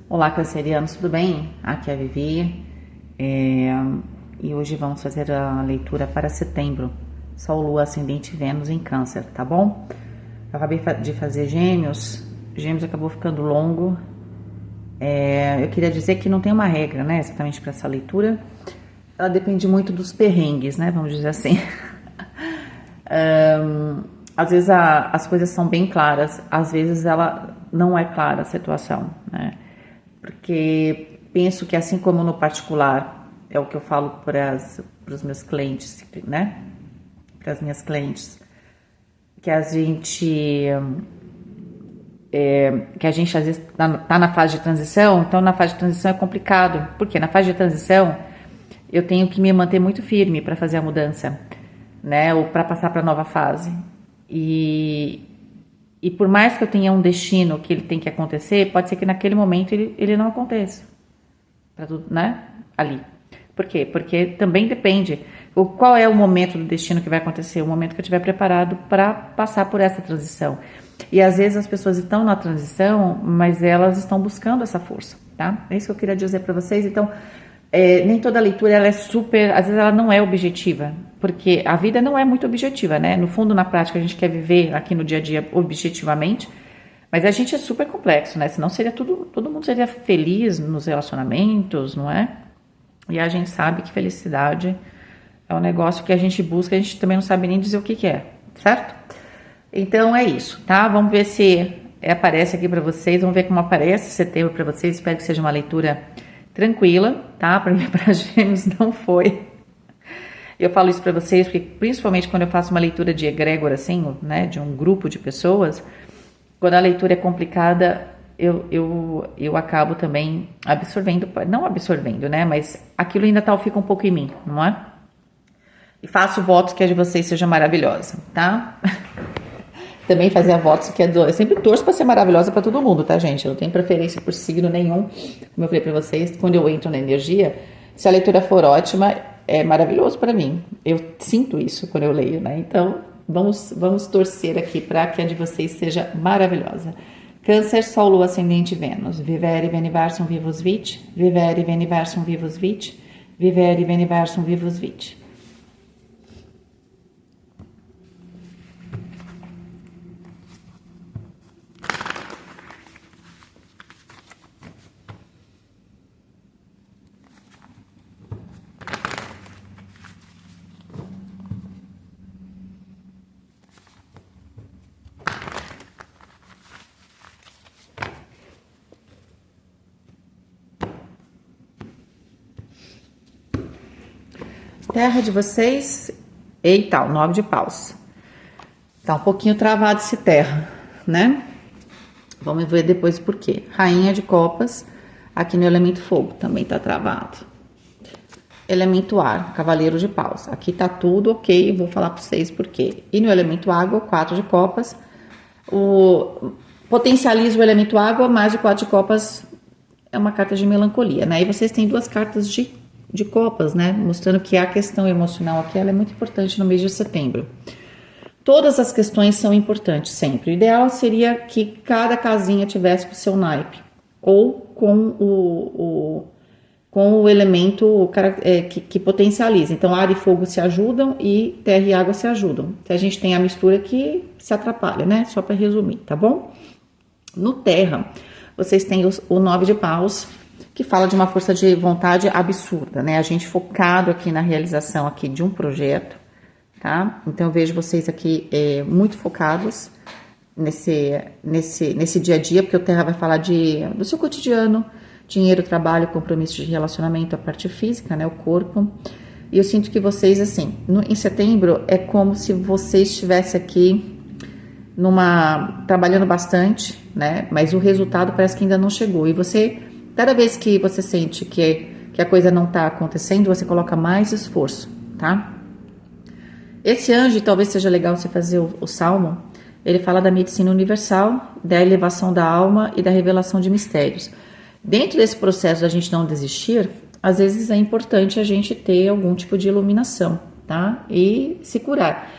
Olá, cancerianos, tudo bem? Aqui é a Vivi e hoje vamos fazer a leitura para setembro. Sol, Lua, Ascendente, Vênus em Câncer, tá bom? Eu acabei de fazer Gêmeos, Gêmeos acabou ficando longo. Eu queria dizer que não tem uma regra, né, exatamente para essa leitura. Ela depende muito dos perrengues, né, vamos dizer assim. Às vezes as coisas são bem claras, às vezes ela não é clara a situação, né? Porque penso que assim como no particular, é o que eu falo para os meus clientes, né? Para as minhas clientes, que a gente às vezes tá na fase de transição, então na fase de transição é complicado, porque na fase de transição eu tenho que me manter muito firme para fazer a mudança, né? Ou para passar para a nova fase. E por mais que eu tenha um destino que ele tem que acontecer, pode ser que naquele momento ele não aconteça. Pra tudo, né? Ali. Por quê? Porque também depende. Qual é o momento do destino que vai acontecer? O momento que eu estiver preparado para passar por essa transição. E às vezes as pessoas estão na transição, mas elas estão buscando essa força, tá? É isso que eu queria dizer para vocês. Então, nem toda leitura ela é super, às vezes ela não é objetiva, porque a vida não é muito objetiva, né? No fundo, na prática, a gente quer viver aqui no dia a dia objetivamente, mas a gente é super complexo, né? Senão seria todo mundo seria feliz nos relacionamentos, não é? E a gente sabe que felicidade é um negócio que a gente busca, a gente também não sabe nem dizer o que é, certo? Então é isso, tá? Vamos ver se aparece aqui para vocês, vamos ver como aparece setembro para vocês. Espero que seja uma leitura tranquila, tá? Para mim, para Gêmeos não foi. Eu falo isso para vocês porque principalmente quando eu faço uma leitura de egrégora assim, né, de um grupo de pessoas, quando a leitura é complicada, eu acabo também absorvendo, não absorvendo, né, mas aquilo ainda fica um pouco em mim, não é? E faço votos que a de vocês seja maravilhosa, tá? Também fazia votos que eu sempre torço para ser maravilhosa para todo mundo, tá, gente? Eu não tenho preferência por signo nenhum. Como eu falei para vocês, quando eu entro na energia, se a leitura for ótima, é maravilhoso para mim. Eu sinto isso quando eu leio, né? Então, vamos torcer aqui para que a de vocês seja maravilhosa. Câncer, Sol, Lua, Ascendente, Vênus. Vivere veniversum vivus vit. Vivere veniversum vivus vit. Vivere veniversum vivus vit. Terra de vocês, eita, o 9 de paus. Tá um pouquinho travado esse terra, né? Vamos ver depois por quê. Rainha de copas, aqui no elemento fogo, também tá travado. Elemento ar, cavaleiro de paus. Aqui tá tudo ok, vou falar para vocês por quê. E no elemento água, 4 de copas. Potencializa o elemento água, mas o 4 de copas é uma carta de melancolia, né? E vocês têm duas cartas de copas, né? Mostrando que a questão emocional aqui ela é muito importante no mês de setembro. Todas as questões são importantes sempre. O ideal seria que cada casinha tivesse com o seu naipe ou com o elemento que potencializa. Então, ar e fogo se ajudam e terra e água se ajudam. Então, a gente tem a mistura que se atrapalha, né? Só para resumir, tá bom? No terra, vocês têm o 9 de paus, que fala de uma força de vontade absurda, né? A gente focado aqui na realização aqui de um projeto, tá? Então, eu vejo vocês aqui muito focados nesse dia a dia, porque o Terra vai falar do seu cotidiano, dinheiro, trabalho, compromisso de relacionamento, a parte física, né? O corpo. E eu sinto que vocês, assim, em setembro, é como se vocês estivessem aqui trabalhando bastante, né? Mas o resultado parece que ainda não chegou. E você, cada vez que você sente que a coisa não tá acontecendo, você coloca mais esforço, tá? Esse anjo, talvez seja legal você fazer o salmo, ele fala da medicina universal, da elevação da alma e da revelação de mistérios. Dentro desse processo da gente não desistir, às vezes é importante a gente ter algum tipo de iluminação, tá? E se curar.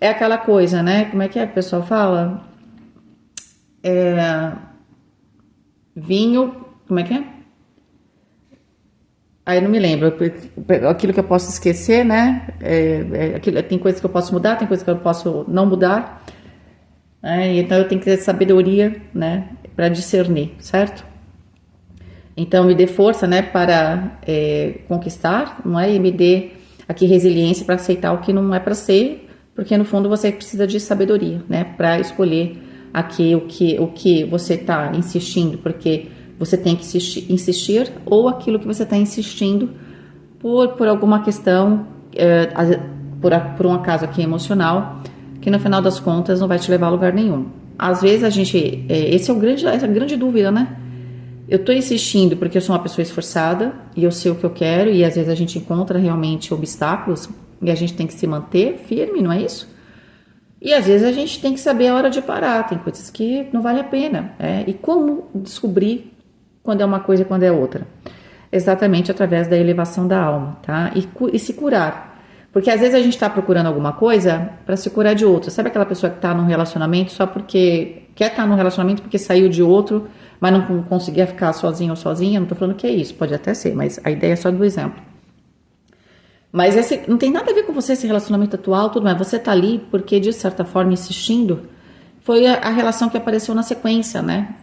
É aquela coisa, né? Como é que o pessoal fala? Vinho Como é que é? Aí não me lembro. Aquilo que eu posso esquecer, né? Tem coisas que eu posso mudar, tem coisas que eu posso não mudar. Então eu tenho que ter sabedoria, né? Para discernir, certo? Então me dê força, né? Para conquistar, não é? E me dê aqui resiliência para aceitar o que não é para ser, porque no fundo você precisa de sabedoria, né? Para escolher aqui o que você está insistindo, porque você tem que insistir, ou aquilo que você está insistindo por alguma questão, por um acaso aqui emocional, que no final das contas não vai te levar a lugar nenhum. Às vezes essa é a grande dúvida, né? Eu estou insistindo porque eu sou uma pessoa esforçada e eu sei o que eu quero, e às vezes a gente encontra realmente obstáculos e a gente tem que se manter firme, não é isso? E às vezes a gente tem que saber a hora de parar, tem coisas que não vale a pena. E como descobrir quando é uma coisa e quando é outra? Exatamente através da elevação da alma, tá? E se curar. Porque às vezes a gente está procurando alguma coisa para se curar de outra. Sabe aquela pessoa que está num relacionamento só porque quer estar num relacionamento porque saiu de outro, mas não conseguia ficar sozinho ou sozinha? Não estou falando que é isso, pode até ser, mas a ideia é só do exemplo. Mas não tem nada a ver com você, esse relacionamento atual, tudo, mas você tá ali porque, de certa forma, insistindo, foi a relação que apareceu na sequência, né?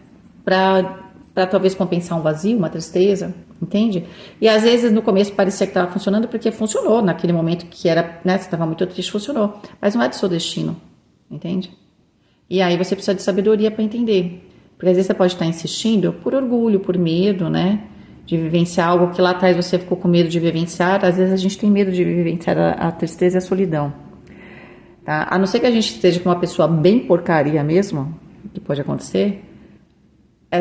Pra talvez compensar um vazio, uma tristeza, entende? E às vezes no começo parecia que estava funcionando porque funcionou, naquele momento que era, né? Você estava muito triste, funcionou. Mas não é do seu destino, entende? E aí você precisa de sabedoria para entender. Porque às vezes você pode estar insistindo por orgulho, por medo, né? De vivenciar algo que lá atrás você ficou com medo de vivenciar. Às vezes a gente tem medo de vivenciar a tristeza e a solidão, tá? A não ser que a gente esteja com uma pessoa bem porcaria mesmo, que pode acontecer.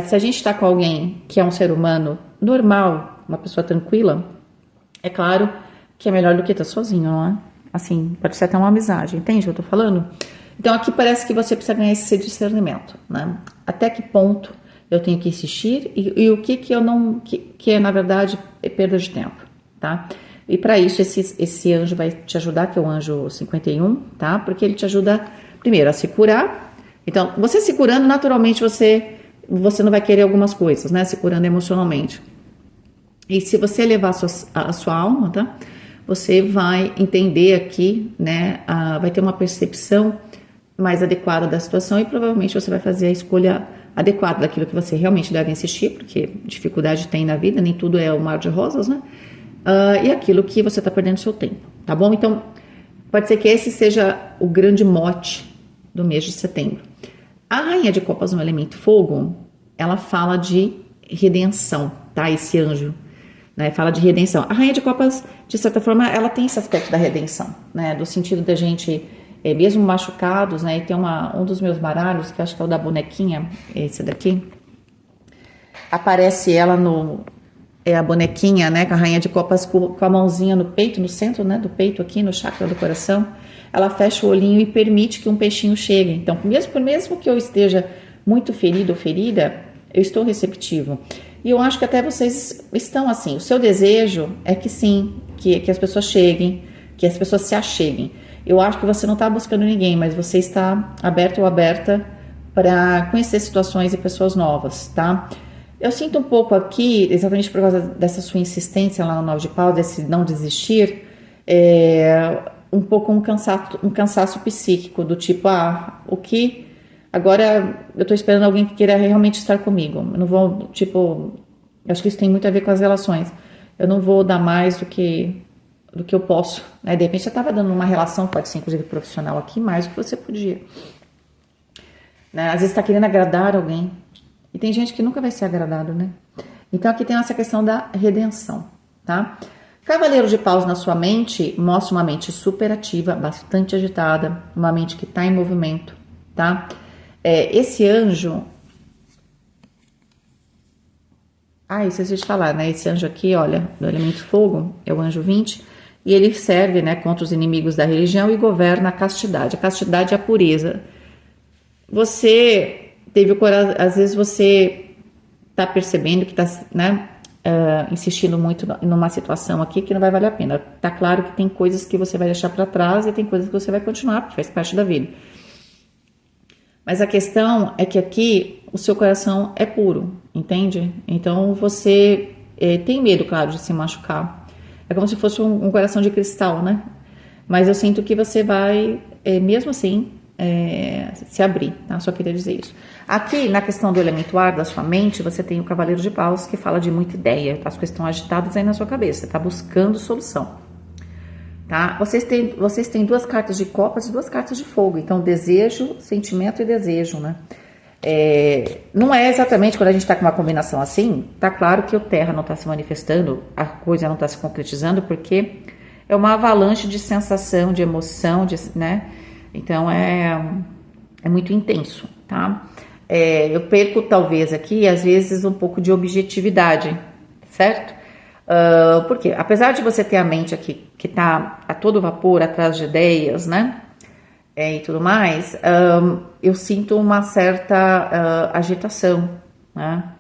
Se a gente está com alguém que é um ser humano normal, uma pessoa tranquila, é claro que é melhor do que estar sozinho, não é? Assim, pode ser até uma amizade, entende o que eu tô falando? Então aqui parece que você precisa ganhar esse discernimento, né? Até que ponto eu tenho que insistir e o que eu não, que é na verdade é perda de tempo, tá? E para isso esse anjo vai te ajudar, que é o anjo 51, tá? Porque ele te ajuda primeiro a se curar. Então, você se curando, naturalmente você não vai querer algumas coisas, né? Se curando emocionalmente. E se você elevar a sua alma, tá? Você vai entender aqui, né? Vai ter uma percepção mais adequada da situação e provavelmente você vai fazer a escolha adequada daquilo que você realmente deve insistir, porque dificuldade tem na vida, nem tudo é o mar de rosas, né? E aquilo que você está perdendo seu tempo, tá bom? Então, pode ser que esse seja o grande mote do mês de setembro. A Rainha de Copas no elemento fogo, ela fala de redenção, tá? Esse anjo, né? Fala de redenção. A Rainha de Copas, de certa forma, ela tem esse aspecto da redenção, né? Do sentido da gente, mesmo machucados, né? E tem um dos meus baralhos, que acho que é o da bonequinha, esse daqui. Aparece ela a bonequinha, né? Com a Rainha de Copas com a mãozinha no peito, no centro, né? Do peito aqui, no chakra do coração. Ela fecha o olhinho e permite que um peixinho chegue. Então, mesmo que eu esteja muito ferido ou ferida, eu estou receptivo. E eu acho que até vocês estão assim. O seu desejo é que sim, que as pessoas cheguem, que as pessoas se acheguem. Eu acho que você não está buscando ninguém, mas você está aberto ou aberta para conhecer situações e pessoas novas, tá? Eu sinto um pouco aqui, exatamente por causa dessa sua insistência lá no 9 de Paus, desse não desistir, um pouco um cansaço psíquico, do tipo, o que... Agora eu tô esperando alguém que queira realmente estar comigo. Eu não vou, acho que isso tem muito a ver com as relações. Eu não vou dar mais do que eu posso, né? De repente você estava dando uma relação, pode ser inclusive profissional aqui, mais do que você podia, né? Às vezes está querendo agradar alguém. E tem gente que nunca vai ser agradado, né? Então aqui tem essa questão da redenção, tá? Cavaleiro de Paus na sua mente mostra uma mente super ativa, bastante agitada, uma mente que está em movimento, tá? Esse anjo... esqueci de falar, né? Esse anjo aqui, olha, do elemento fogo, é o anjo 20, e ele serve, né, contra os inimigos da religião e governa a castidade. A castidade é a pureza. Você teve o coração... Às vezes você tá percebendo que tá, né, insistindo muito numa situação aqui que não vai valer a pena. Tá claro que tem coisas que você vai deixar para trás e tem coisas que você vai continuar, porque faz parte da vida. Mas a questão é que aqui o seu coração é puro, entende? Então você tem medo, claro, de se machucar. É como se fosse um coração de cristal, né? Mas eu sinto que você vai, mesmo assim, se abrir, tá? Só queria dizer isso. Aqui, na questão do elemento ar da sua mente, você tem o Cavaleiro de Paus, que fala de muita ideia, as coisas estão agitadas aí na sua cabeça, você tá buscando solução, tá? Vocês têm 2 cartas de copas e 2 cartas de fogo, então desejo, sentimento e desejo, né? Não é exatamente quando a gente está com uma combinação assim, tá claro que o terra não está se manifestando, a coisa não está se concretizando, porque é uma avalanche de sensação, de emoção, né? Então é muito intenso, tá? Eu perco talvez aqui, às vezes, um pouco de objetividade, certo? Porque apesar de você ter a mente aqui que tá a todo vapor atrás de ideias, né? E tudo mais, eu sinto uma certa agitação, né?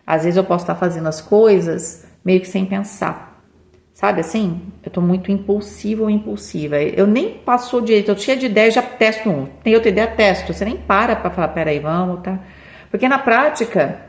Às vezes eu posso estar fazendo as coisas meio que sem pensar, sabe assim? Eu tô muito impulsivo ou impulsiva. Eu nem passou direito, eu cheia de ideia, já testo um. Tem outra ideia, testo. Você nem para falar, peraí, vamos, tá? Porque na prática,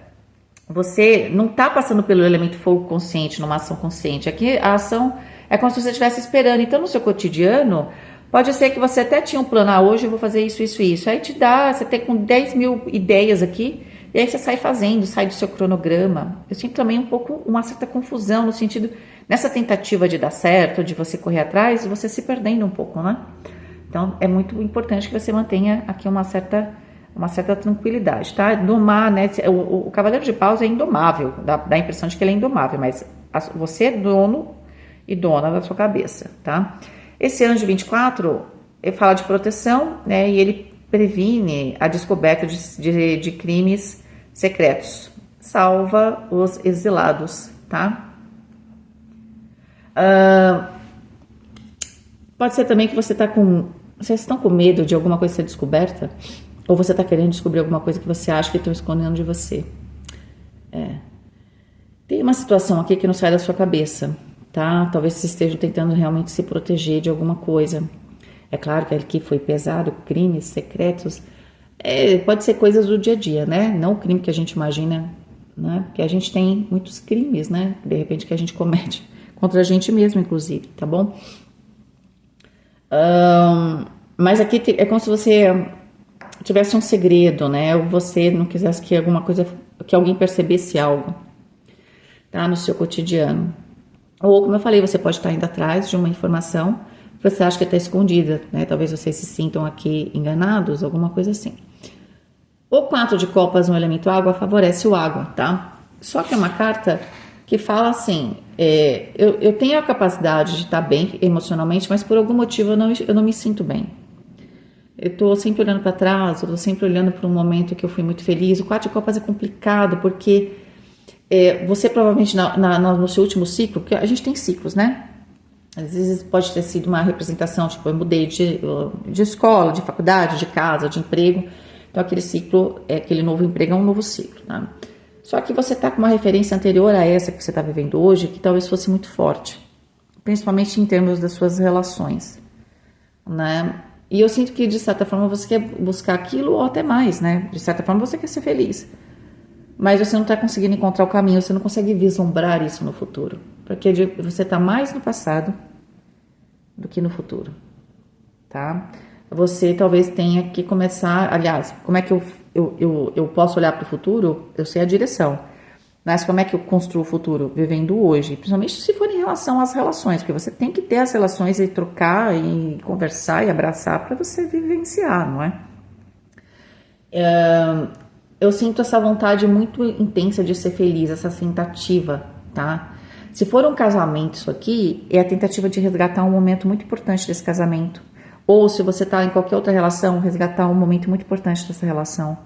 você não tá passando pelo elemento fogo consciente, numa ação consciente. Aqui a ação é como se você estivesse esperando. Então, no seu cotidiano, pode ser que você até tinha um plano, hoje eu vou fazer isso, isso e isso. Aí te dá, você tem com 10 mil ideias aqui, e aí você sai fazendo, sai do seu cronograma. Eu sinto também um pouco uma certa confusão, no sentido, nessa tentativa de dar certo, de você correr atrás, você se perdendo um pouco, né? Então, é muito importante que você mantenha aqui uma certa tranquilidade, tá? Domar, né? O Cavaleiro de Paus é indomável, dá a impressão de que ele é indomável, mas você é dono e dona da sua cabeça, tá? Esse anjo 24, ele fala de proteção, né? E ele previne a descoberta de crimes secretos. Salva os exilados, tá? Pode ser também que vocês estão com medo de alguma coisa ser descoberta, ou você está querendo descobrir alguma coisa que você acha que estão escondendo de você. Tem uma situação aqui que não sai da sua cabeça, tá? Talvez você esteja tentando realmente se proteger de alguma coisa. É claro que aqui foi pesado, crimes secretos. Pode ser coisas do dia a dia, né? Não o crime que a gente imagina, né? Porque a gente tem muitos crimes, né? De repente que a gente comete contra a gente mesmo, inclusive, tá bom? Mas aqui é como se você tivesse um segredo, né? Ou você não quisesse que que alguém percebesse algo, tá? No seu cotidiano. Ou, como eu falei, você pode estar indo atrás de uma informação que você acha que está escondida, né? Talvez vocês se sintam aqui enganados, alguma coisa assim. O 4 de copas no elemento água favorece o água, tá? Só que é uma carta que fala assim, eu tenho a capacidade de estar bem emocionalmente, mas por algum motivo eu não me sinto bem. Eu tô sempre olhando para trás, eu tô sempre olhando para um momento que eu fui muito feliz. O 4 de copas é complicado, porque você provavelmente no seu último ciclo, porque a gente tem ciclos, né? Às vezes pode ter sido uma representação, tipo, eu mudei de escola, de faculdade, de casa, de emprego. Então aquele ciclo, aquele novo emprego é um novo ciclo, tá? Só que você tá com uma referência anterior a essa que você tá vivendo hoje, que talvez fosse muito forte, principalmente em termos das suas relações, né? E eu sinto que, de certa forma, você quer buscar aquilo ou até mais, né? De certa forma, você quer ser feliz. Mas você não está conseguindo encontrar o caminho, você não consegue vislumbrar isso no futuro. Porque você está mais no passado do que no futuro, tá? Você talvez tenha que começar, aliás, como é que eu posso olhar para o futuro? Eu sei a direção. Mas como é que eu construo o futuro? Vivendo hoje, principalmente se for em relação às relações, porque você tem que ter as relações e trocar e conversar e abraçar para você vivenciar, não é? Eu sinto essa vontade muito intensa de ser feliz, essa tentativa, tá? Se for um casamento isso aqui, é a tentativa de resgatar um momento muito importante desse casamento. Ou se você tá em qualquer outra relação, resgatar um momento muito importante dessa relação.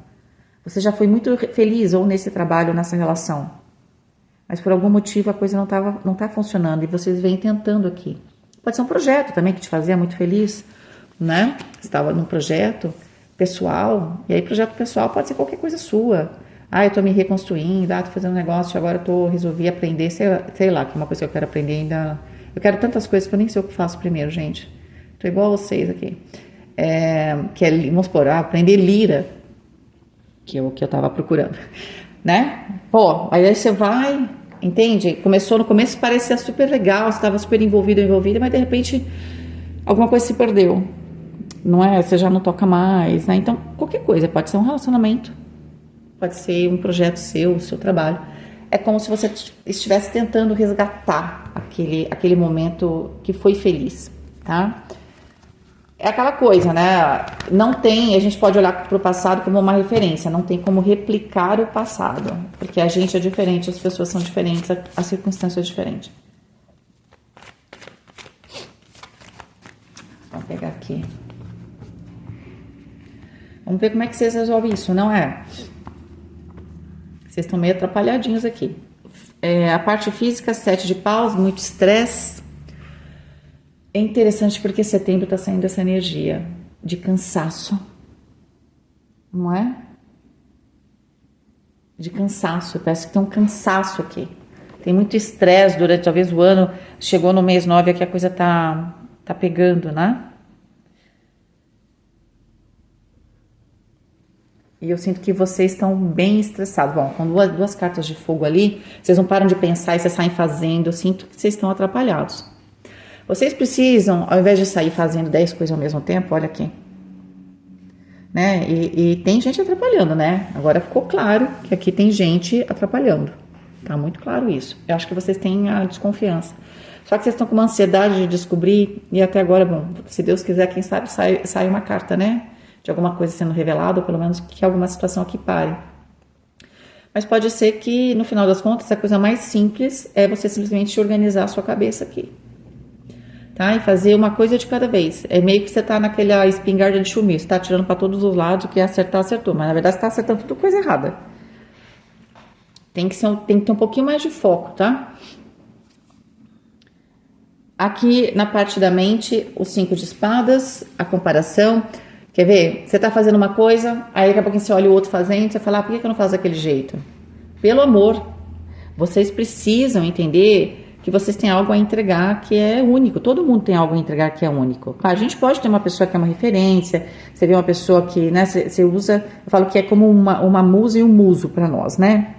Você já foi muito feliz ou nesse trabalho, ou nessa relação. Mas por algum motivo a coisa não tá funcionando e vocês vêm tentando aqui. Pode ser um projeto também que te fazia muito feliz, né? Você estava num projeto pessoal, e aí projeto pessoal pode ser qualquer coisa sua. Eu tô me reconstruindo, tô fazendo um negócio, agora resolvi aprender, sei lá, que é uma coisa que eu quero aprender ainda. Eu quero tantas coisas que eu nem sei o que faço primeiro, gente. Tô igual a vocês aqui. Que é, vamos supor, aprender lira. que é o que eu tava procurando, né? Pô, aí você vai, entende? Começou no começo, parecia super legal, você estava super envolvida, mas de repente alguma coisa se perdeu, não é? Você já não toca mais, né? Então, qualquer coisa, pode ser um relacionamento, pode ser um projeto seu, o seu trabalho. É como se você estivesse tentando resgatar aquele momento que foi feliz, tá? É aquela coisa, né? Não tem, a gente pode olhar para o passado como uma referência, não tem como replicar o passado, porque a gente é diferente, as pessoas são diferentes, a circunstância é diferente. Vou pegar aqui. Vamos ver como é que vocês resolvem isso, não é? Vocês estão meio atrapalhadinhos aqui. A parte física, 7 de paus, muito estresse. É interessante porque setembro está saindo essa energia de cansaço, não é? De cansaço, parece que tem um cansaço aqui. Tem muito estresse durante, talvez o ano, chegou no mês 9 aqui a coisa tá pegando, né? E eu sinto que vocês estão bem estressados. Bom, com duas cartas de fogo ali, vocês não param de pensar e vocês saem fazendo, eu sinto que vocês estão atrapalhados. Vocês precisam, ao invés de sair fazendo 10 coisas ao mesmo tempo, olha aqui, né? E tem gente atrapalhando, né? Agora ficou claro que aqui tem gente atrapalhando. Tá muito claro isso. Eu acho que vocês têm a desconfiança. Só que vocês estão com uma ansiedade de descobrir, e até agora, bom, se Deus quiser, quem sabe sai uma carta, né? De alguma coisa sendo revelada, ou pelo menos que alguma situação aqui pare. Mas pode ser que, no final das contas, a coisa mais simples é você simplesmente organizar a sua cabeça aqui. Tá? E fazer uma coisa de cada vez. É meio que você tá naquela espingarda de chumir, você tá tirando para todos os lados, o que acertar, acertou. Mas na verdade você tá acertando tudo coisa errada. Tem que ter um pouquinho mais de foco, tá? Aqui na parte da mente, os 5 de espadas, a comparação. Quer ver? Você tá fazendo uma coisa, aí daqui a pouquinho você olha o outro fazendo, você fala, por que eu não faço daquele jeito? Pelo amor, vocês precisam entender que vocês têm algo a entregar que é único. Todo mundo tem algo a entregar que é único. Claro, a gente pode ter uma pessoa que é uma referência, você vê uma pessoa que, né, você usa, eu falo que é como uma musa e um muso para nós, né?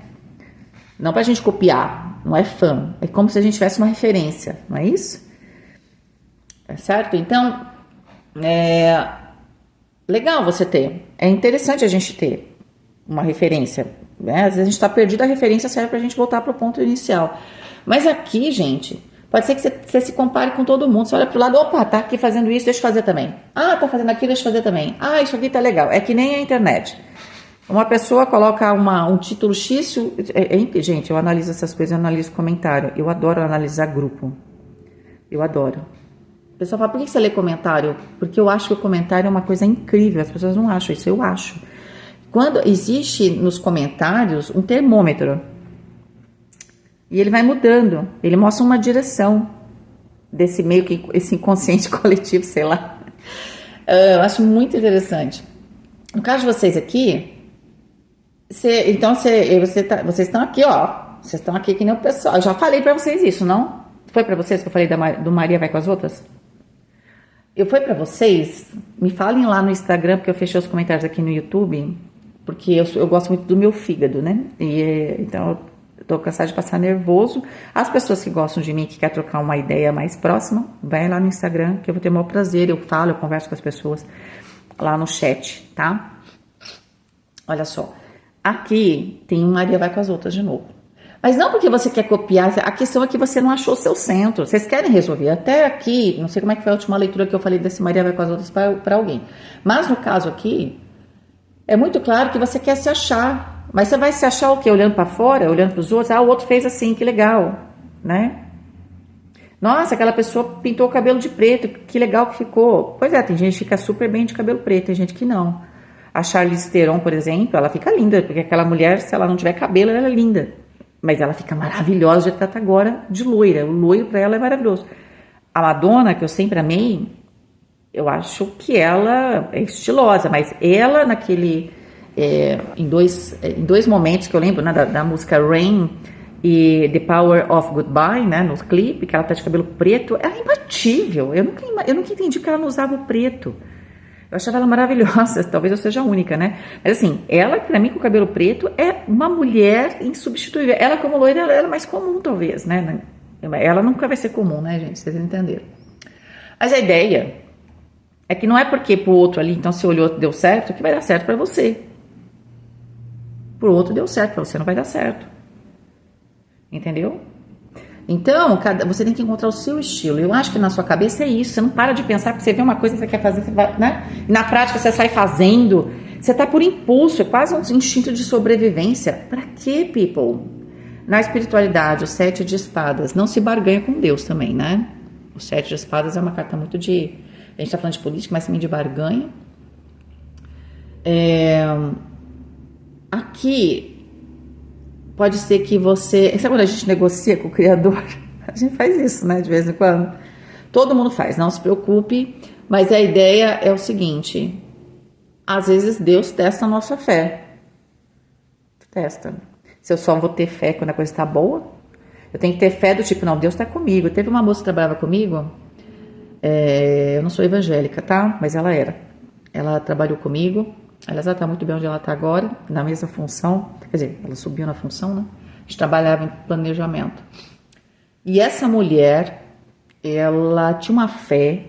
Não pra gente copiar, não é fã, é como se a gente tivesse uma referência, não é isso? É certo? Então, legal você ter, é interessante a gente ter uma referência, né? Às vezes a gente está perdido, a referência serve pra gente voltar pro ponto inicial. Mas aqui, gente, pode ser que você se compare com todo mundo. Você olha pro lado, opa, tá aqui fazendo isso, deixa eu fazer também. Ah, tá fazendo aquilo, deixa eu fazer também. Ah, isso aqui tá legal. É que nem a internet. Uma pessoa coloca um título X, gente, eu analiso essas coisas, eu analiso comentário. Eu adoro analisar grupo. Eu adoro. O pessoal fala, por que você lê comentário? Porque eu acho que o comentário é uma coisa incrível. As pessoas não acham isso, eu acho. Quando existe nos comentários um termômetro, e ele vai mudando, ele mostra uma direção desse meio que esse inconsciente coletivo, sei lá. Eu acho muito interessante. No caso de vocês aqui, vocês estão aqui, ó. Vocês estão aqui que nem o pessoal. Eu já falei pra vocês isso, não? Foi pra vocês que eu falei do Maria vai com as outras? Foi pra vocês? Me falem lá no Instagram, porque eu fechei os comentários aqui no YouTube, porque eu gosto muito do meu fígado, né? Então eu tô cansada de passar nervoso. As pessoas que gostam de mim, que querem trocar uma ideia mais próxima, vai lá no Instagram, que eu vou ter o maior prazer. Eu falo, eu converso com as pessoas lá no chat, tá? Olha só. Aqui tem um Maria vai com as outras de novo. Mas não porque você quer copiar, a questão é que você não achou o seu centro. Vocês querem resolver. Até aqui, não sei como é que foi a última leitura que eu falei desse Maria vai com as outras para alguém. Mas no caso aqui, é muito claro que você quer se achar. Mas você vai se achar o quê? Olhando para fora, olhando para os outros? Ah, o outro fez assim, que legal, né? Nossa, aquela pessoa pintou o cabelo de preto, que legal que ficou. Pois é, tem gente que fica super bem de cabelo preto, tem gente que não. A Charlize Theron, por exemplo, ela fica linda, porque aquela mulher, se ela não tiver cabelo, ela é linda. Mas ela fica maravilhosa, já tá agora de loira. O loiro pra ela é maravilhoso. A Madonna, que eu sempre amei, eu acho que ela é estilosa, mas ela naquele... em dois momentos que eu lembro, né, da música Rain e The Power of Goodbye, né, no clipe, que ela tá de cabelo preto, ela é imbatível. Eu nunca entendi que ela não usava o preto. Eu achava ela maravilhosa, talvez eu seja a única, né? Mas assim, ela, pra mim, com o cabelo preto, é uma mulher insubstituível. Ela, como loira, ela é mais comum, talvez, né? Ela nunca vai ser comum, né, gente? Vocês entenderam. Mas a ideia é que não é porque pro outro ali, então se olhou deu certo, que vai dar certo pra você. Pro outro deu certo, pra você não vai dar certo. Entendeu? Então, você tem que encontrar o seu estilo. Eu acho que na sua cabeça é isso. Você não para de pensar, porque você vê uma coisa que você quer fazer, você vai, né? E na prática você sai fazendo. Você tá por impulso, é quase um instinto de sobrevivência. Pra quê, people? Na espiritualidade, o 7 de espadas não se barganha com Deus também, né? O 7 de espadas é uma carta muito de... A gente tá falando de política, mas também de barganha. Aqui... Pode ser que você... Sabe quando a gente negocia com o Criador? A gente faz isso, né? De vez em quando. Todo mundo faz, não se preocupe. Mas a ideia é o seguinte. Às vezes Deus testa a nossa fé. Testa. Se eu só vou ter fé quando a coisa está boa. Eu tenho que ter fé do tipo, não, Deus está comigo. Teve uma moça que trabalhava comigo. Eu não sou evangélica, tá? Mas ela era. Ela trabalhou comigo. Aliás, ela está muito bem onde ela está agora, na mesma função. Quer dizer, ela subiu na função, né? A gente trabalhava em planejamento. E essa mulher, ela tinha uma fé,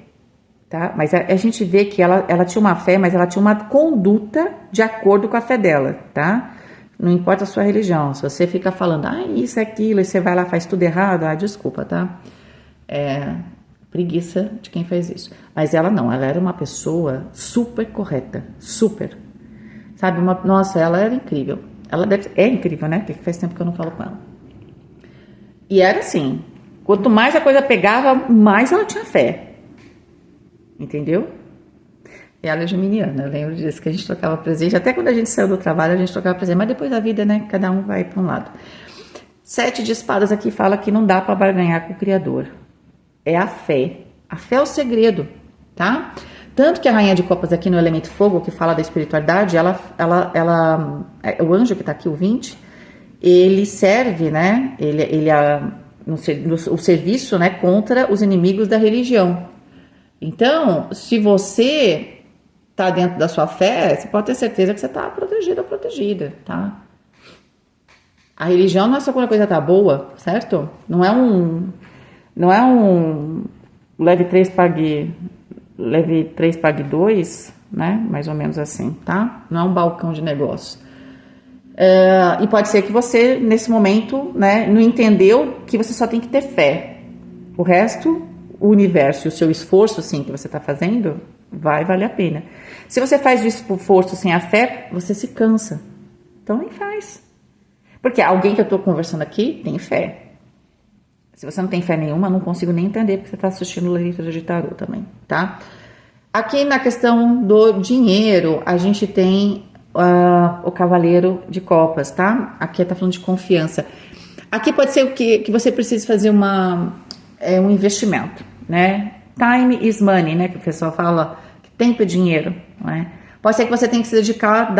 tá? Mas a gente vê que ela tinha uma fé, mas ela tinha uma conduta de acordo com a fé dela, tá? Não importa a sua religião. Se você fica falando, isso, aquilo, e você vai lá e faz tudo errado, desculpa, tá? Preguiça de quem faz isso. Mas ela não, ela era uma pessoa super correta, super. Sabe, nossa, ela era incrível. Ela é incrível, né? Porque faz tempo que eu não falo com ela. E era assim, quanto mais a coisa pegava, mais ela tinha fé. Entendeu? E ela é geminiana, eu lembro disso, que a gente trocava presente. Até quando a gente saiu do trabalho, a gente trocava presente. Mas depois da vida, né? Cada um vai para um lado. 7 de espadas aqui fala que não dá para barganhar com o Criador. É a fé. A fé é o segredo, tá? Tanto que a Rainha de Copas aqui no Elemento Fogo, que fala da espiritualidade, o anjo que tá aqui, o 20, ele serve, né? O serviço, né? Contra os inimigos da religião. Então, se você tá dentro da sua fé, você pode ter certeza que você tá protegido ou protegida, tá? A religião não é só quando a coisa tá boa, certo? Não é um leve 3, pague 2, né? Mais ou menos assim, tá? Não é um balcão de negócio. E pode ser que você, nesse momento, né, não entendeu que você só tem que ter fé. O resto, o universo e o seu esforço, sim, que você está fazendo, vai valer a pena. Se você faz o esforço sem a fé, você se cansa. Então, nem faz. Porque alguém que eu estou conversando aqui tem fé. Se você não tem fé nenhuma, não consigo nem entender porque você está assistindo leitura de tarô também, tá? Aqui na questão do dinheiro, a gente tem o Cavaleiro de Copas, tá? Aqui tá falando de confiança. Aqui pode ser o que você precisa fazer um investimento, né? Time is money, né? Que o pessoal fala que tempo é dinheiro, né? Pode ser que você tenha que se dedicar,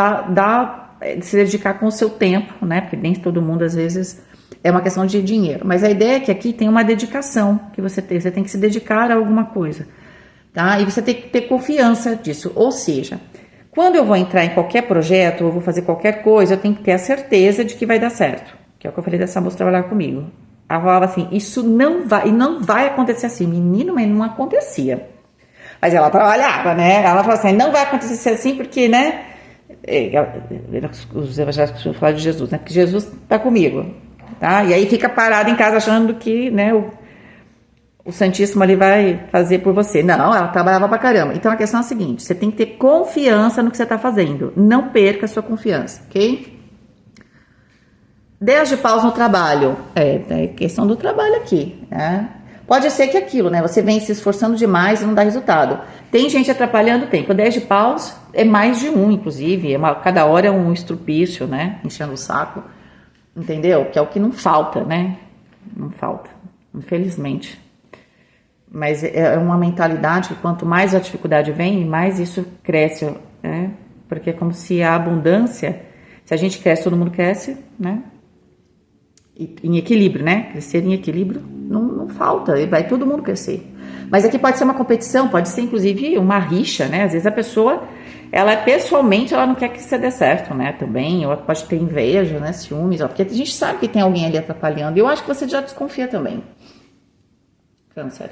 se dedicar com o seu tempo, né? Porque nem todo mundo, às vezes... É uma questão de dinheiro, mas a ideia é que aqui tem uma dedicação que você tem que se dedicar a alguma coisa, tá? E você tem que ter confiança disso, ou seja, quando eu vou entrar em qualquer projeto, ou vou fazer qualquer coisa, eu tenho que ter a certeza de que vai dar certo, que é o que eu falei dessa moça trabalhar comigo. Ela falava assim, isso não vai acontecer assim, menino, mas não acontecia. Mas ela trabalhava, né? Ela falava assim, não vai acontecer assim porque, né? Os evangélicos falam de Jesus, né? Porque Jesus está comigo. Tá? E aí fica parado em casa achando que, né, o Santíssimo ali vai fazer por você. Não, ela trabalhava pra caramba. Então a questão é a seguinte, você tem que ter confiança no que você está fazendo. Não perca a sua confiança, ok? 10 de paus no trabalho. É questão do trabalho aqui, né? Pode ser que aquilo, né? Você vem se esforçando demais e não dá resultado. Tem gente atrapalhando? Tem. Com 10 de paus é mais de um, inclusive. Cada hora é um estrupício, né? Enchendo o saco. Entendeu? Que é o que não falta, né? Não falta, infelizmente. Mas é uma mentalidade que quanto mais a dificuldade vem, mais isso cresce, né? Porque é como se a abundância, se a gente cresce, todo mundo cresce, né? em equilíbrio, né? Crescer em equilíbrio não falta, vai todo mundo crescer. Mas aqui pode ser uma competição, pode ser inclusive uma rixa, né? Às vezes a pessoa, ela pessoalmente, ela não quer que você dê certo, né? Também, ou pode ter inveja, né? Ciúmes, ó, porque a gente sabe que tem alguém ali atrapalhando. E eu acho que você já desconfia também. Câncer.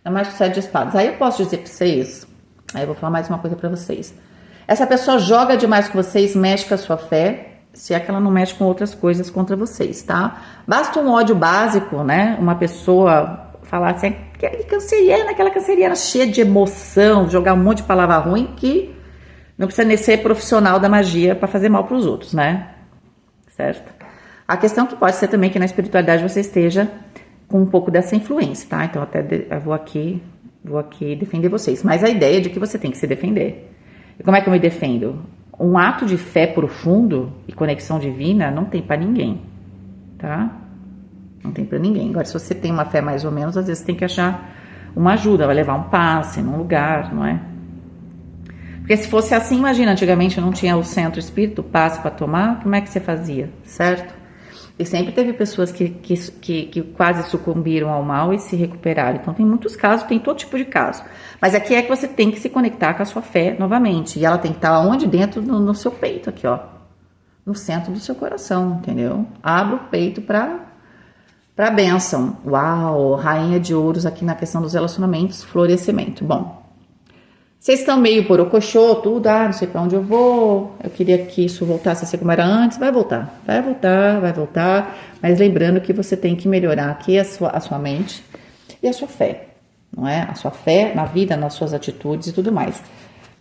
É mais que 7 de espadas. Aí eu posso dizer pra vocês, aí eu vou falar mais uma coisa pra vocês. Essa pessoa joga demais com vocês, mexe com a sua fé, se é que ela não mexe com outras coisas contra vocês, tá? Basta um ódio básico, né? Uma pessoa falar assim, aquela canceriana cheia de emoção, jogar um monte de palavra ruim, que não precisa nem ser profissional da magia para fazer mal para os outros, né? Certo? A questão que pode ser também que na espiritualidade você esteja com um pouco dessa influência, tá? Então até eu vou aqui defender vocês. Mas a ideia é de que você tem que se defender. E como é que eu me defendo? Um ato de fé profundo e conexão divina não tem para ninguém, tá? Não tem para ninguém. Agora, se você tem uma fé mais ou menos, às vezes tem que achar uma ajuda, vai levar um passe num lugar, não é? Porque se fosse assim, imagina, antigamente não tinha o centro espírito, passe para tomar, como é que você fazia, certo? E sempre teve pessoas que quase sucumbiram ao mal e se recuperaram. Então tem muitos casos, tem todo tipo de caso. Mas aqui é que você tem que se conectar com a sua fé novamente. E ela tem que estar onde? Dentro no seu peito, aqui, ó. No centro do seu coração, entendeu? Abra o peito para bênção. Uau, rainha de ouros aqui na questão dos relacionamentos, florescimento. Bom, vocês estão meio borocochô, tudo, não sei para onde eu vou, eu queria que isso voltasse a ser como era antes, vai voltar, mas lembrando que você tem que melhorar aqui a sua mente e a sua fé, não é? A sua fé na vida, nas suas atitudes e tudo mais.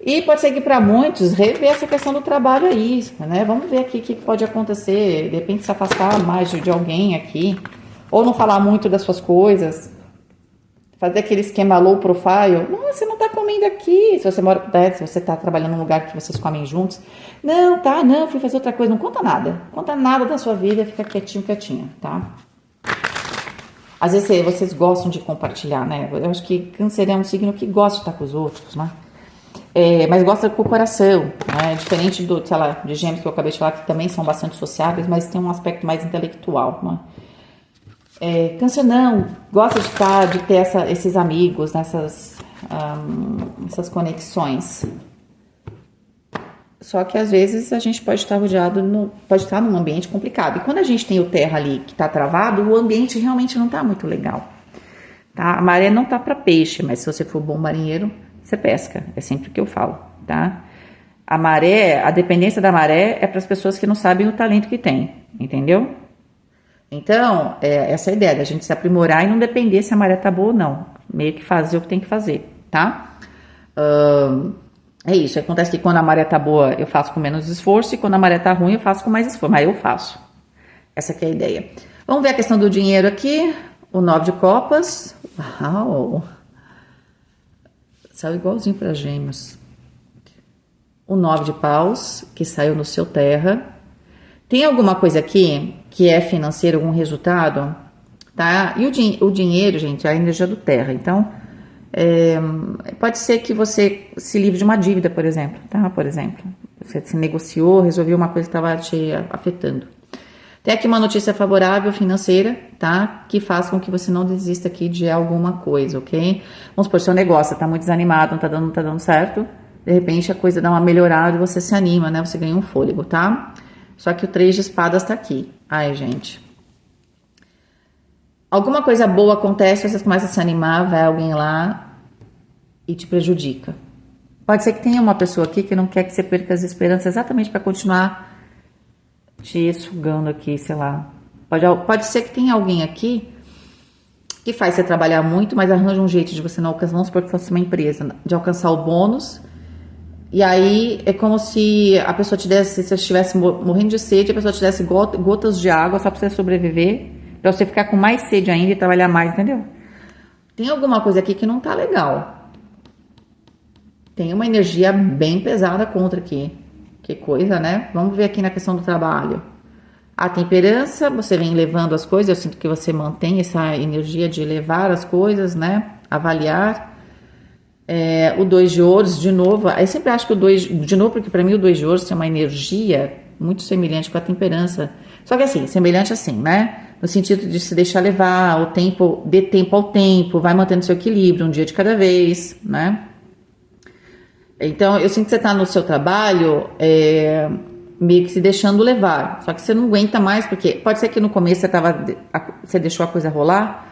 E pode ser que para muitos rever essa questão do trabalho aí, né? Vamos ver aqui o que pode acontecer, de repente se afastar mais de alguém aqui, ou não falar muito das suas coisas, fazer aquele esquema low profile. Não, você não tá comendo aqui. Se você mora, se você tá trabalhando num lugar que vocês comem juntos. Não, fui fazer outra coisa. Não conta nada. Conta nada da sua vida, fica quietinha, tá? Às vezes vocês gostam de compartilhar, né? Eu acho que câncer é um signo que gosta de estar com os outros, né? Mas gosta com o coração, né? Diferente sei lá, de gêmeos que eu acabei de falar, que também são bastante sociáveis, mas tem um aspecto mais intelectual, né? Câncer não, gosta de ter esses amigos, essas conexões. Só que às vezes a gente pode estar pode estar num ambiente complicado. E quando a gente tem o terra ali que está travado, o ambiente realmente não está muito legal. Tá? A maré não tá para peixe, mas se você for bom marinheiro, você pesca. É sempre o que eu falo, tá? A dependência da maré é para as pessoas que não sabem o talento que tem, entendeu? Então, essa é a ideia, da gente se aprimorar e não depender se a maré tá boa ou não. Meio que fazer o que tem que fazer, tá? É isso, acontece que quando a maré tá boa, eu faço com menos esforço, e quando a maré tá ruim, eu faço com mais esforço, mas eu faço. Essa aqui é a ideia. Vamos ver a questão do dinheiro aqui, o 9 de copas. Uau! Saiu igualzinho para gêmeos. O 9 de paus, que saiu no seu terra. Tem alguma coisa aqui que é financeiro, algum resultado, tá? E o dinheiro, gente, é a energia do terra. Então, pode ser que você se livre de uma dívida, por exemplo, tá? Por exemplo, você se negociou, resolveu uma coisa que estava te afetando. Tem aqui uma notícia favorável financeira, tá? Que faz com que você não desista aqui de alguma coisa, ok? Vamos supor, seu negócio tá muito desanimado, não tá dando certo. De repente a coisa dá uma melhorada e você se anima, né? Você ganha um fôlego, tá? Só que o 3 de espadas tá aqui. Ai, gente. Alguma coisa boa acontece, você começa a se animar, vai alguém lá e te prejudica. Pode ser que tenha uma pessoa aqui que não quer que você perca as esperanças exatamente para continuar te sugando aqui, sei lá. Pode ser que tenha alguém aqui que faz você trabalhar muito, mas arranja um jeito de você não alcançar, vamos supor que fosse uma empresa, de alcançar o bônus. E aí é como se a pessoa te desse, se você estivesse morrendo de sede, a pessoa te desse gotas de água só para você sobreviver, para você ficar com mais sede ainda e trabalhar mais, entendeu? Tem alguma coisa aqui que não tá legal. Tem uma energia bem pesada contra aqui. Que coisa, né? Vamos ver aqui na questão do trabalho. A temperança, você vem levando as coisas, eu sinto que você mantém essa energia de levar as coisas, né? Avaliar. O 2 de ouros, de novo, eu sempre acho que o 2, de novo, porque para mim o 2 de ouros tem uma energia muito semelhante com a temperança. Só que assim, semelhante assim, né? No sentido de se deixar levar, o tempo, dê tempo ao tempo, vai mantendo seu equilíbrio, um dia de cada vez, né? Então, eu sinto que você tá no seu trabalho, meio que se deixando levar. Só que você não aguenta mais, porque pode ser que no começo você deixou a coisa rolar,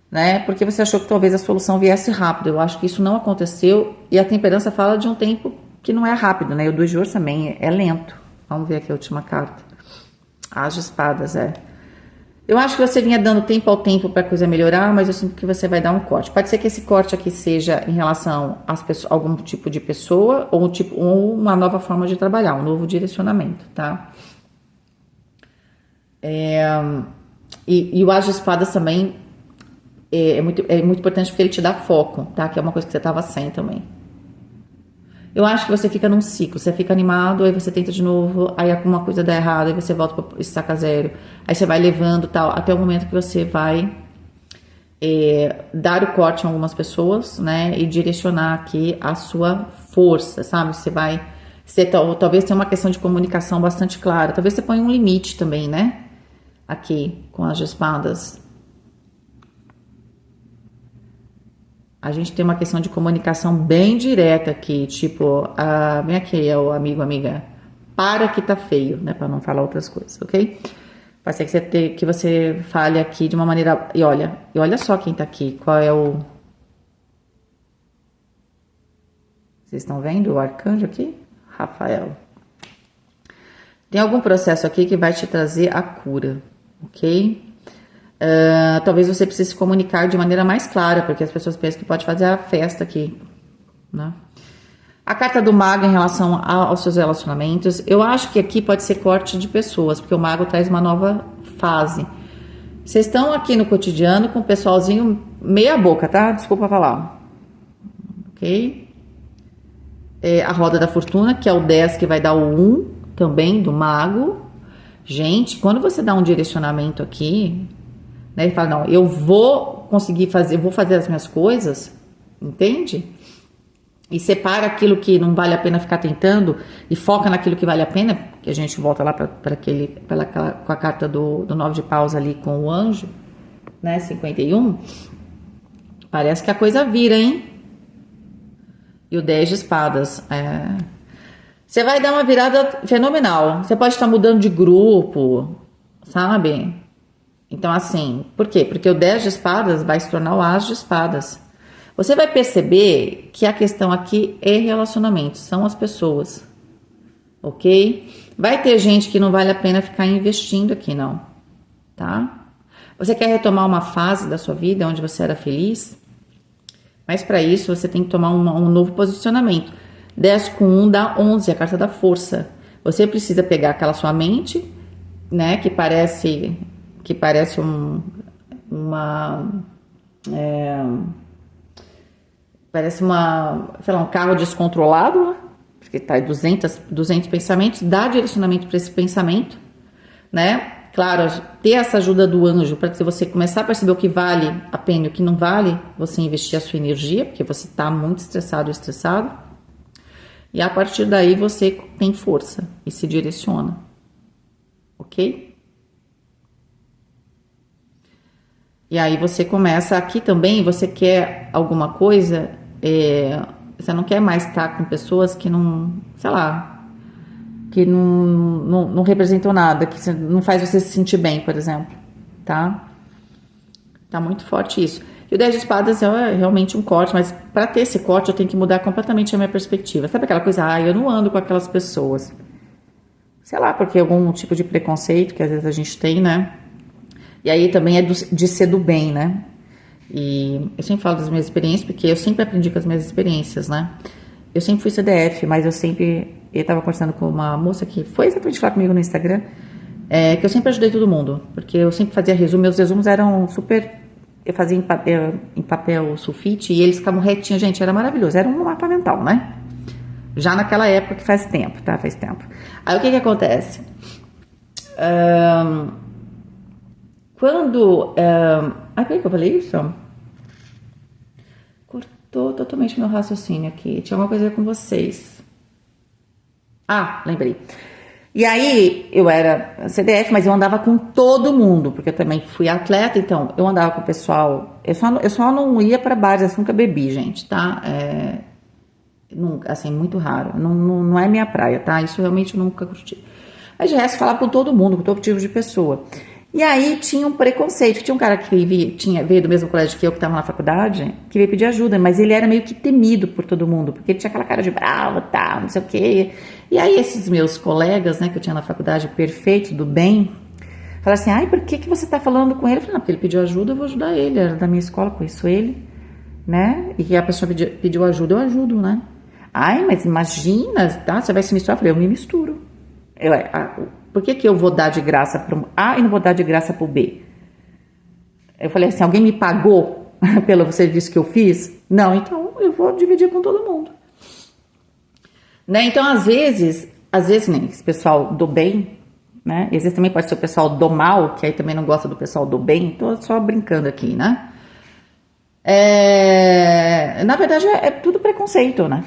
né? Porque você achou que talvez a solução viesse rápido. Eu acho que isso não aconteceu, e a temperança fala de um tempo que não é rápido, né? E o 2 de ouros também é lento. Vamos ver aqui a última carta. As de espadas, Eu acho que você vinha dando tempo ao tempo para a coisa melhorar, mas eu sinto que você vai dar um corte. Pode ser que esse corte aqui seja em relação a algum tipo de pessoa ou uma nova forma de trabalhar, um novo direcionamento, tá? E o As de Espadas também é muito importante porque ele te dá foco, tá? Que é uma coisa que você estava sem também. Eu acho que você fica num ciclo, você fica animado, aí você tenta de novo, aí alguma coisa dá errado, aí você volta para estaca zero, aí você vai levando tal, até o momento que você vai dar o corte em algumas pessoas, né, e direcionar aqui a sua força, sabe? Talvez tenha uma questão de comunicação bastante clara, talvez você ponha um limite também, né, aqui com as de espadas. A gente tem uma questão de comunicação bem direta aqui, tipo, vem aqui, amiga, para que tá feio, né, para não falar outras coisas, ok? Pode ser que você fale aqui de uma maneira, e olha só quem tá aqui, qual é o... Vocês estão vendo o arcanjo aqui? Rafael. Tem algum processo aqui que vai te trazer a cura, ok? Talvez você precise se comunicar de maneira mais clara, porque as pessoas pensam que pode fazer a festa aqui, né? A carta do mago em relação aos seus relacionamentos, eu acho que aqui pode ser corte de pessoas, porque o mago traz uma nova fase. Vocês estão aqui no cotidiano com o pessoalzinho meia boca, tá? Desculpa falar. Ok? A roda da fortuna, que é o 10, que vai dar o 1 também do mago. Gente, quando você dá um direcionamento aqui... Né? Ele fala, não, eu vou conseguir fazer, vou fazer as minhas coisas, entende? E separa aquilo que não vale a pena ficar tentando e foca naquilo que vale a pena, que a gente volta lá com a carta do 9 de paus ali com o anjo, né, 51. Parece que a coisa vira, hein? E o 10 de espadas, Você vai dar uma virada fenomenal, você pode estar mudando de grupo, sabe? Então, assim, por quê? Porque o 10 de espadas vai se tornar o As de espadas. Você vai perceber que a questão aqui é relacionamento, são as pessoas, ok? Vai ter gente que não vale a pena ficar investindo aqui, não, tá? Você quer retomar uma fase da sua vida onde você era feliz? Mas para isso você tem que tomar um novo posicionamento. 10 com 1 dá 11, a carta da força. Você precisa pegar aquela sua mente, né, que parece sei lá, um carro descontrolado, porque tá 200 pensamentos, dá direcionamento para esse pensamento, né? Claro, ter essa ajuda do anjo para você começar a perceber o que vale a pena e o que não vale, você investir a sua energia, porque você tá muito estressado ou estressado, e a partir daí você tem força e se direciona, ok? E aí você começa aqui também, você quer alguma coisa, você não quer mais estar com pessoas que não, sei lá, que não representam nada, que não faz você se sentir bem, por exemplo, tá? Tá muito forte isso. E o 10 de espadas é realmente um corte, mas para ter esse corte eu tenho que mudar completamente a minha perspectiva. Sabe aquela coisa, eu não ando com aquelas pessoas. Sei lá, porque algum tipo de preconceito que às vezes a gente tem, né? E aí também é de ser do bem, né? E eu sempre falo das minhas experiências, porque eu sempre aprendi com as minhas experiências, né? Eu sempre fui CDF, mas eu estava conversando com uma moça que foi exatamente falar comigo no Instagram, que eu sempre ajudei todo mundo, porque eu sempre fazia resumo, meus resumos eram super... Eu fazia em papel sulfite e eles ficavam retinhos, gente, era maravilhoso, era um mapa mental, né? Já naquela época, que faz tempo, tá? Faz tempo. Aí o que acontece? Quando... por que eu falei isso? Cortou totalmente meu raciocínio aqui. Tinha alguma coisa a ver com vocês. Lembrei. E aí, eu era CDF, mas eu andava com todo mundo, porque eu também fui atleta, então eu andava com o pessoal. Eu só não ia para bares, eu nunca bebi, gente, tá? Nunca, assim, muito raro. Não é minha praia, tá? Isso realmente eu nunca curti. Mas de resto, falava com todo mundo, com todo tipo de pessoa. E aí tinha um preconceito. Tinha um cara que veio do mesmo colégio que eu, que estava na faculdade, que veio pedir ajuda, mas ele era meio que temido por todo mundo, porque ele tinha aquela cara de bravo, tá, não sei o quê. E aí esses meus colegas, né, que eu tinha na faculdade, perfeitos, do bem, falaram assim, ai, por que você tá falando com ele? Eu falei, não, porque ele pediu ajuda, eu vou ajudar ele. Era da minha escola, conheço ele, né? E que a pessoa pediu ajuda, eu ajudo, né? Ai, mas imagina, tá? Você vai se misturar? Eu falei, eu me misturo. Por que eu vou dar de graça para o A e não vou dar de graça para o B? Eu falei assim, alguém me pagou pelo serviço que eu fiz? Não, então eu vou dividir com todo mundo. Né? Então, às vezes, nem esse pessoal do bem, né? Às vezes também pode ser o pessoal do mal, que aí também não gosta do pessoal do bem. Tô só brincando aqui, né? Na verdade, é tudo preconceito, né?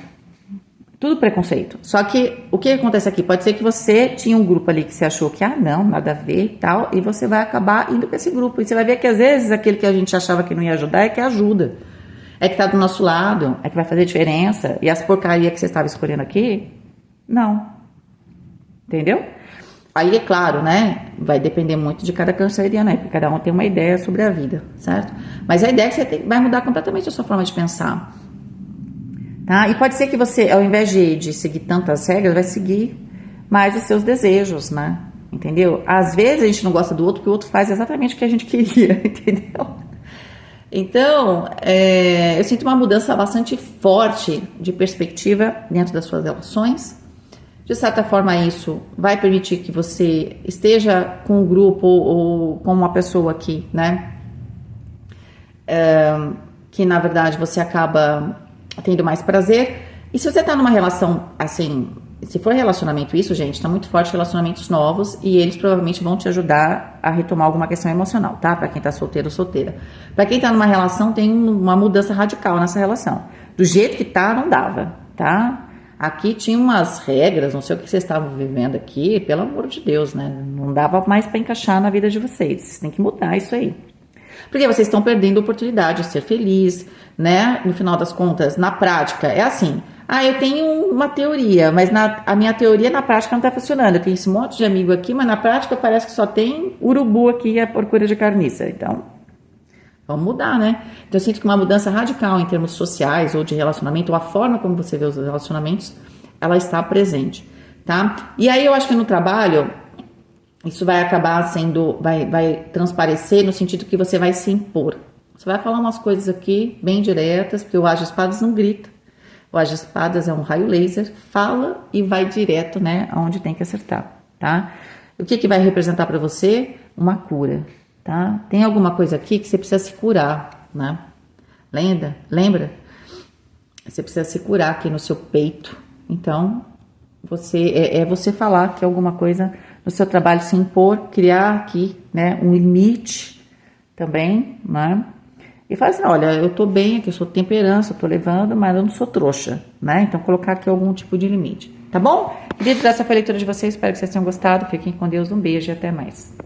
Tudo preconceito. Só que o que acontece aqui? Pode ser que você tinha um grupo ali que você achou que, não, nada a ver e tal, e você vai acabar indo para esse grupo. E você vai ver que às vezes aquele que a gente achava que não ia ajudar é que ajuda. É que tá do nosso lado, é que vai fazer diferença. E as porcarias que você estava escolhendo aqui, não. Entendeu? Aí, é claro, né? Vai depender muito de cada canceriano, né? Porque cada um tem uma ideia sobre a vida, certo? Mas a ideia é que você vai mudar completamente a sua forma de pensar. Tá? E pode ser que você, ao invés de seguir tantas regras, vai seguir mais os seus desejos, né? Entendeu? Às vezes a gente não gosta do outro porque o outro faz exatamente o que a gente queria, entendeu? Então, eu sinto uma mudança bastante forte de perspectiva dentro das suas relações. De certa forma, isso vai permitir que você esteja com um grupo ou com uma pessoa aqui, né? Que, na verdade, você acaba tendo mais prazer. E se você tá numa relação, assim, se for relacionamento isso, gente, tá muito forte relacionamentos novos e eles provavelmente vão te ajudar a retomar alguma questão emocional, tá? Pra quem tá solteiro ou solteira. Pra quem tá numa relação, tem uma mudança radical nessa relação. Do jeito que tá, não dava, tá? Aqui tinha umas regras, não sei o que vocês estavam vivendo aqui, pelo amor de Deus, né? Não dava mais pra encaixar na vida de vocês. Vocês têm que mudar isso aí. Porque vocês estão perdendo a oportunidade de ser feliz, né? No final das contas, na prática, é assim. Eu tenho uma teoria, mas a minha teoria na prática não tá funcionando. Eu tenho esse monte de amigo aqui, mas na prática parece que só tem urubu aqui à procura de carniça. Então, vamos mudar, né? Então, eu sinto que uma mudança radical em termos sociais ou de relacionamento, ou a forma como você vê os relacionamentos, ela está presente, tá? E aí, eu acho que no trabalho, isso vai acabar sendo, vai transparecer no sentido que você vai se impor. Você vai falar umas coisas aqui bem diretas, porque o As de Espadas não grita. O As de Espadas é um raio laser, fala e vai direto, né, aonde tem que acertar, tá? O que vai representar para você? Uma cura, tá? Tem alguma coisa aqui que você precisa se curar, né? Lembra? Você precisa se curar aqui no seu peito. Então, você falar que alguma coisa no seu trabalho, se impor, criar aqui, né, um limite também, né? E fala assim, olha, eu tô bem aqui, eu sou temperança, eu tô levando, mas eu não sou trouxa, né? Então, colocar aqui algum tipo de limite, tá bom? Queridos, essa foi a leitura de vocês, espero que vocês tenham gostado. Fiquem com Deus, um beijo e até mais.